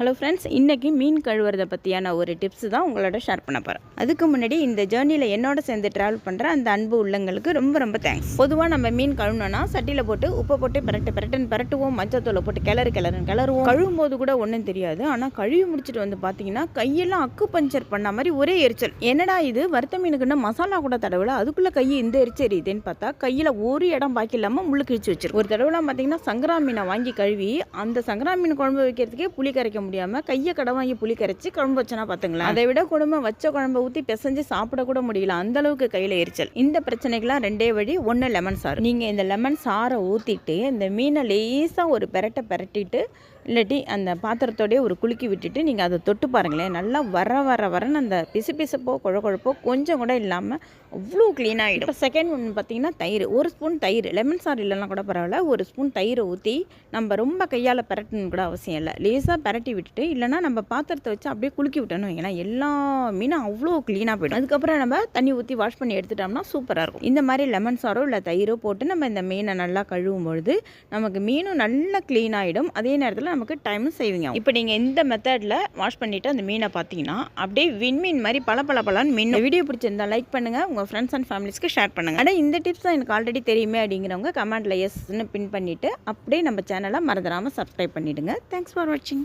Hello friends, இன்றைக்கி மீன் கழுவுறதை பற்றியான ஒரு டிப்ஸ் தான் உங்களோட ஷேர் பண்ண போகிறேன். அதுக்கு முன்னாடி இந்த ஜேர்னியில் என்னோட சேர்ந்து ட்ராவல் பண்ணுற அந்த அன்பு உள்ளங்களுக்கு ரொம்ப ரொம்ப தேங்க்ஸ். பொதுவாக நம்ம மீன் கழுவுனோன்னா சட்டியில் போட்டு உப்பை போட்டு பரட்டுவோம், மஞ்சத்தூளை போட்டு கிளறுவோம். கழுவும் போது கூட ஒன்றும் தெரியாது. ஆனால் கழுவி முடிச்சுட்டு வந்து பார்த்தீங்கன்னா கையெல்லாம் அக்கு பஞ்சர் பண்ண மாதிரி ஒரே எரிச்சல். என்னடா இது, வறுத்த மீனுக்குன்னா மசாலா கூட தடவை அதுக்குள்ளே கையை இந்த எரிச்சரியுதுன்னு பார்த்தா கையில் ஒரு இடம் பாக்கி இல்லாமல் முள்ளு கிழிச்சு வச்சிருக்கு. ஒரு தடவைலாம் பார்த்தீங்கன்னா சங்கரா மீனை வாங்கி கழுவி அந்த சங்கரா மீன் குழம்பு வைக்கிறதுக்கே புளி கரைக்க முடியாமல் கையை கடை வாங்கி புளி கரைச்சி குழம்பு வச்சனா பார்த்துங்களேன். அதை விட குடும்ப வச்ச குழம்பை ஊற்றி பிசைஞ்சு சாப்பிட கூட முடியல, அந்த அளவுக்கு கையில் எரிச்சல். இந்த பிரச்சனைக்கெல்லாம் ரெண்டே வழி. ஒன்று லெமன் சாறு. நீங்கள் இந்த லெமன் சாறை ஊற்றிட்டு இந்த மீனை லேசாக ஒரு பெரட்டிட்டு இல்லாட்டி அந்த பாத்திரத்தோடய ஒரு குலுக்கி விட்டுட்டு நீங்கள் அதை தொட்டு பாருங்களேன். நல்லா வரன்னு அந்த பிசுப்போ குழப்போ கொஞ்சம் கூட இல்லாமல் அவ்வளோ க்ளீனாகிடும். இப்போ செகண்ட் ஒன்று பார்த்தீங்கன்னா தயிர். ஒரு ஸ்பூன் தயிர், லெமன் சாறு இல்லைன்னா கூட பரவாயில்ல, ஒரு ஸ்பூன் தயிரை ஊற்றி நம்ம ரொம்ப கையால் பெரட்டணும்னு கூட அவசியம் இல்லை. லேசாக பெரட்டி விட்டுட்டு இல்லைனா நம்ம பாத்திரத்தை வச்சு அப்படியே குலுக்கி விட்டோன்னு வைங்களேன், எல்லா மீனும் அவ்வளோ க்ளீனாக போய்டும். அதுக்கப்புறம் நம்ம தண்ணி ஊற்றி வாஷ் பண்ணி எடுத்துட்டோம்னா சூப்பராக இருக்கும். இந்த மாதிரி லெமன் சாரோ இல்லை தயிரோ போட்டு நம்ம இந்த மீனை நல்லா கழுவும் பொழுது நமக்கு மீனும் நல்லா க்ளீன் ஆகிடும். அதே நேரத்தில் நமக்கு டைமும் சேவிங் ஆகும். இப்போ நீங்கள் இந்த மெத்தடில் வாஷ் பண்ணிவிட்டு அந்த மீனை பார்த்தீங்கன்னா அப்படியே விண்மீன் மாதிரி பல மீன். வீடியோ பிடிச்சிருந்தா லைக் பண்ணுங்கள், உங்கள் ஃப்ரெண்ட்ஸ் அண்ட் ஃபேமிலிஸ்க்கு ஷேர் பண்ணுங்கள். ஆனால் இந்த டிப்ஸ் தான் எனக்கு ஆல்ரெடி தெரியுமே அப்படிங்கிறவங்க கமெண்ட்டில் எஸ்ன்னு பின் பண்ணிவிட்டு அப்படியே நம்ம சேனலை மறந்துடாமல் சப்ஸ்கிரைப் பண்ணிவிடுங்க. தேங்க்ஸ் ஃபார் வாட்சிங்.